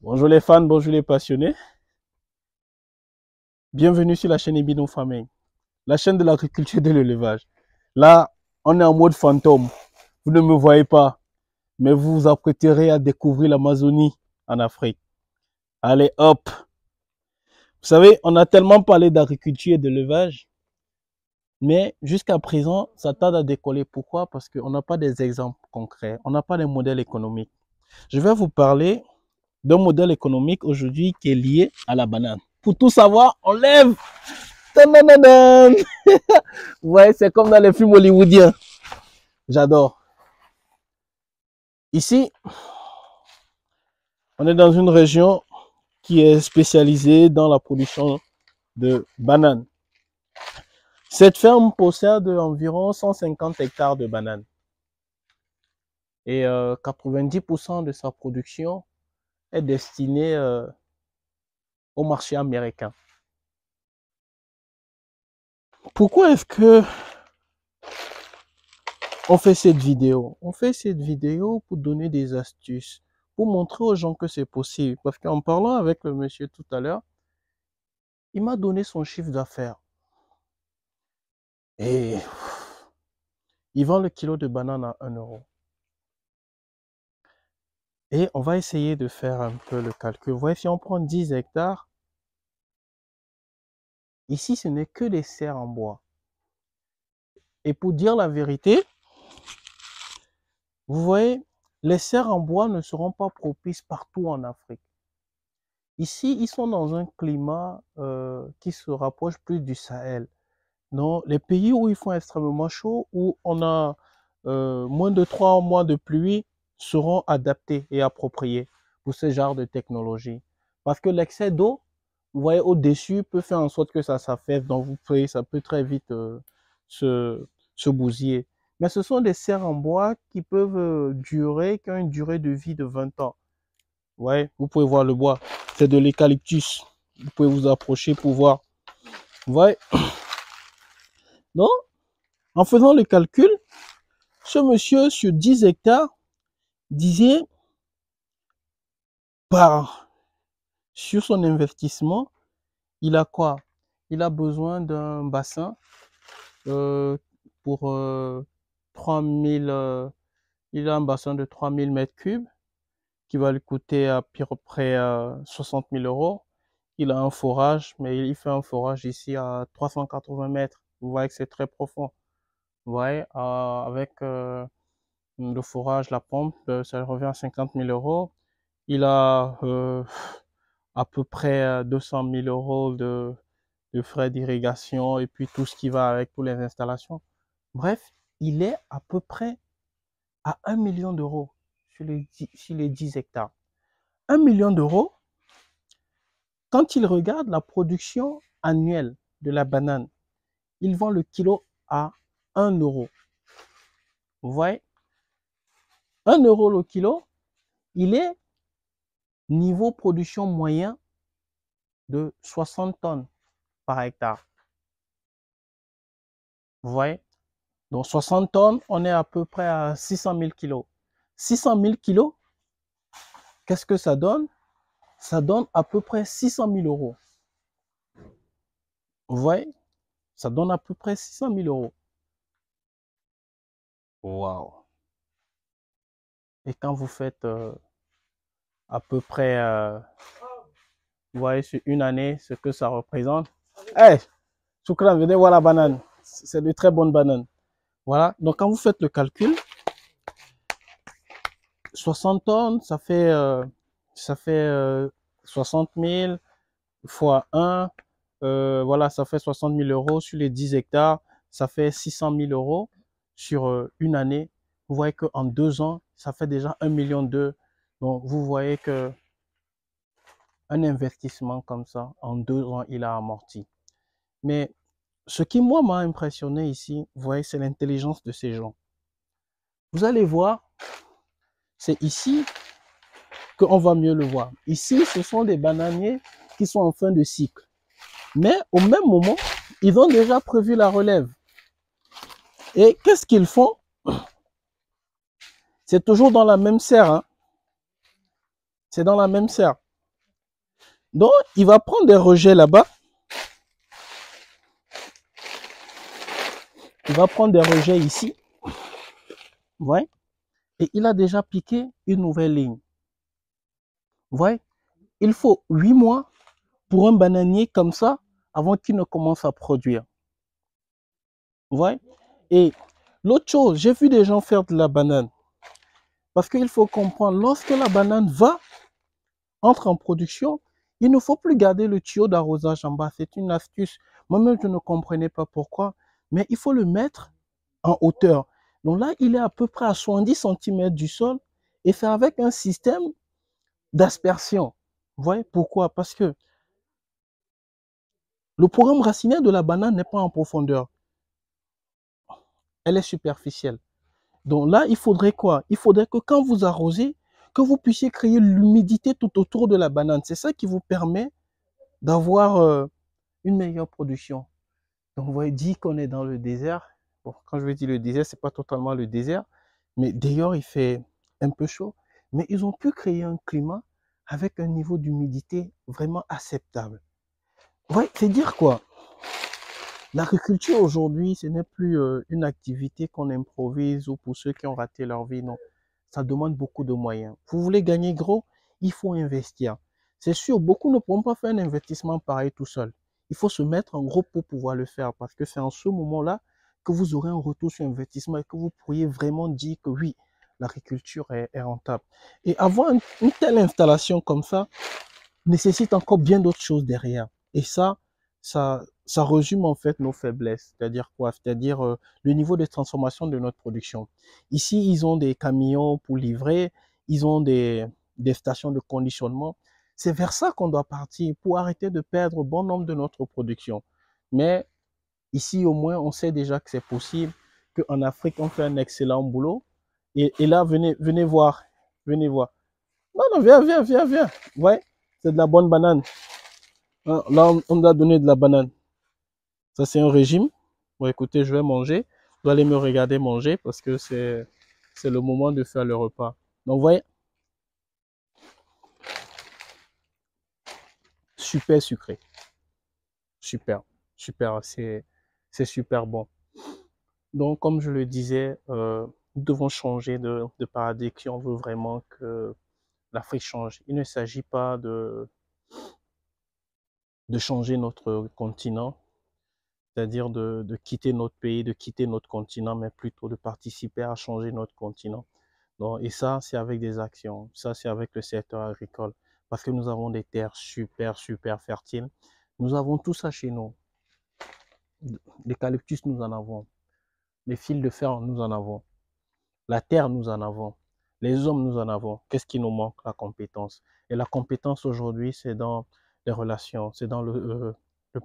Bonjour les fans, bonjour les passionnés. Bienvenue sur la chaîne Ibino Farming, la chaîne de l'agriculture et de l'élevage. Là, on est en mode fantôme. Vous ne me voyez pas, mais vous vous apprêterez à découvrir l'Amazonie en Afrique. Allez, hop. Vous savez, on a tellement parlé d'agriculture et d'élevage, mais jusqu'à présent, ça tarde à décoller. Pourquoi? Parce qu'on n'a pas des exemples concrets, on n'a pas des modèles économiques. Je vais vous parler d'un modèle économique aujourd'hui qui est lié à la banane. Pour tout savoir, on lève. Tadadadam. Ouais, c'est comme dans les films hollywoodiens. J'adore. Ici, on est dans une région qui est spécialisée dans la production de bananes. Cette ferme possède environ 150 hectares de bananes. Et 90% de sa production est destinée au marché américain. Pourquoi est-ce que on fait cette vidéo? On fait cette vidéo pour donner des astuces, pour montrer aux gens que c'est possible. Parce qu'en parlant avec le monsieur tout à l'heure, il m'a donné son chiffre d'affaires. Et il vend le kilo de banane à 1 euro. Et on va essayer de faire un peu le calcul. Vous voyez, si on prend 10 hectares, ici ce n'est que des serres en bois. Et pour dire la vérité, vous voyez, les serres en bois ne seront pas propices partout en Afrique. Ici, ils sont dans un climat qui se rapproche plus du Sahel. Non, les pays où il fait extrêmement chaud, où on a moins de 3 mois de pluie, seront adaptés et appropriés pour ce genre de technologie. Parce que l'excès d'eau, vous voyez, au-dessus, peut faire en sorte que ça s'affaisse, donc vous pouvez, ça peut très vite se, se bousiller. Mais ce sont des serres en bois qui peuvent durer, qui ont une durée de vie de 20 ans. Ouais, vous pouvez voir le bois, c'est de l'eucalyptus. Vous pouvez vous approcher pour voir. Vous voyez, non? En faisant le calcul, ce monsieur sur 10 hectares disait sur son investissement, il a quoi? Il a besoin d'un bassin pour 3000, il a un bassin de 3000 mètres cubes qui va lui coûter à peu près 60 000 euros. Il a un forage, mais il fait un forage ici à 380 mètres. Vous voyez que c'est très profond. Vous voyez, avec le forage, la pompe, ça revient à 50 000 euros. Il a à peu près 200 000 euros de frais d'irrigation et puis tout ce qui va avec pour les installations. Bref, il est à peu près à 1 million d'euros sur les 10 hectares. 1 million d'euros, quand il regarde la production annuelle de la banane, il vend le kilo à 1 euro. Vous voyez, 1 euro le kilo, il est niveau production moyen de 60 tonnes par hectare. Vous voyez? Donc 60 tonnes, on est à peu près à 600 000 kilos. 600 000 kilos, qu'est-ce que ça donne? Ça donne à peu près 600 000 euros. Vous voyez? Ça donne à peu près 600 000 euros. Waouh! Et quand vous faites à peu près, vous voyez, sur une année, ce que ça représente. Hey, Choukran, venez voir la banane. C'est de très bonnes bananes. Voilà. Donc, quand vous faites le calcul, 60 tonnes, ça fait 60 000 fois 1. Voilà, ça fait 60 000 euros sur les 10 hectares. Ça fait 600 000 euros sur une année. Vous voyez qu'en 2 ans, ça fait déjà 1,2 million. Donc, vous voyez que un investissement comme ça, en 2 ans, il a amorti. Mais ce qui, moi, m'a impressionné ici, vous voyez, c'est l'intelligence de ces gens. Vous allez voir, c'est ici qu'on va mieux le voir. Ici, ce sont des bananiers qui sont en fin de cycle. Mais au même moment, ils ont déjà prévu la relève. Et qu'est-ce qu'ils font? C'est toujours dans la même serre. Hein? C'est dans la même serre. Donc, il va prendre des rejets là-bas. Il va prendre des rejets ici. Vous voyez? Et il a déjà piqué une nouvelle ligne. Vous voyez? Il faut 8 mois pour un bananier comme ça avant qu'il ne commence à produire. Vous voyez? Et l'autre chose, j'ai vu des gens faire de la banane. Parce qu'il faut comprendre, lorsque la banane entre en production, il ne faut plus garder le tuyau d'arrosage en bas. C'est une astuce. Moi-même, je ne comprenais pas pourquoi. Mais il faut le mettre en hauteur. Donc là, il est à peu près à 70 cm du sol. Et c'est avec un système d'aspersion. Vous voyez pourquoi? Parce que le programme racinaire de la banane n'est pas en profondeur. Elle est superficielle. Donc là, il faudrait quoi? Il faudrait que quand vous arrosez, que vous puissiez créer l'humidité tout autour de la banane. C'est ça qui vous permet d'avoir une meilleure production. Donc vous voyez, dit qu'on est dans le désert. Bon, quand je veux dire le désert, c'est pas totalement le désert, mais d'ailleurs, il fait un peu chaud. Mais ils ont pu créer un climat avec un niveau d'humidité vraiment acceptable. Ouais, c'est dire quoi? L'agriculture aujourd'hui, ce n'est plus une activité qu'on improvise ou pour ceux qui ont raté leur vie, non. Ça demande beaucoup de moyens. Vous voulez gagner gros, il faut investir. C'est sûr, beaucoup ne pourront pas faire un investissement pareil tout seul. Il faut se mettre en groupe pour pouvoir le faire parce que c'est en ce moment-là que vous aurez un retour sur investissement et que vous pourriez vraiment dire que oui, l'agriculture est rentable. Et avoir une telle installation comme ça nécessite encore bien d'autres choses derrière. Et ça résume en fait nos faiblesses. C'est-à-dire quoi? C'est-à-dire le niveau de transformation de notre production. Ici, ils ont des camions pour livrer, ils ont des stations de conditionnement. C'est vers ça qu'on doit partir pour arrêter de perdre bon nombre de notre production. Mais ici, au moins, on sait déjà que c'est possible, qu'en Afrique, on fait un excellent boulot. Et là, venez voir. Venez voir. Non, non, viens. Ouais, c'est de la bonne banane. Là, on a donné de la banane. Ça, c'est un régime. Bon, écoutez, je vais manger. Vous allez me regarder manger parce que c'est le moment de faire le repas. Donc, vous voyez, super sucré. Super, super, c'est super bon. Donc, comme je le disais, nous devons changer de paradigme si on veut vraiment que l'Afrique change. Il ne s'agit pas de changer notre continent, c'est-à-dire de quitter notre pays, de quitter notre continent, mais plutôt de participer à changer notre continent. Donc, et ça, c'est avec des actions. Ça, c'est avec le secteur agricole. Parce que nous avons des terres super fertiles. Nous avons tout ça chez nous. L'eucalyptus, nous en avons. Les fils de fer, nous en avons. La terre, nous en avons. Les hommes, nous en avons. Qu'est-ce qui nous manque? La compétence. Et la compétence aujourd'hui, c'est dans les relations, c'est dans le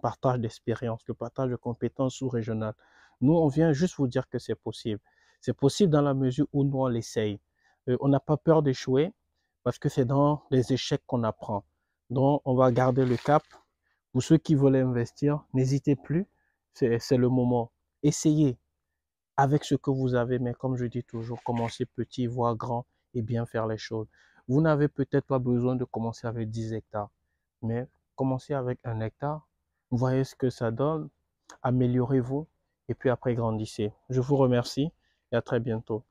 partage d'expériences, le partage de compétences sous-régionales. Nous, on vient juste vous dire que c'est possible. C'est possible dans la mesure où nous, on l'essaye. On n'a pas peur d'échouer parce que c'est dans les échecs qu'on apprend. Donc, on va garder le cap. Pour ceux qui veulent investir, n'hésitez plus. C'est le moment. Essayez avec ce que vous avez, mais comme je dis toujours, commencez petit, voire grand et bien faire les choses. Vous n'avez peut-être pas besoin de commencer avec 10 hectares, mais commencez avec 1 hectare, voyez ce que ça donne, améliorez-vous et puis après grandissez. Je vous remercie et à très bientôt.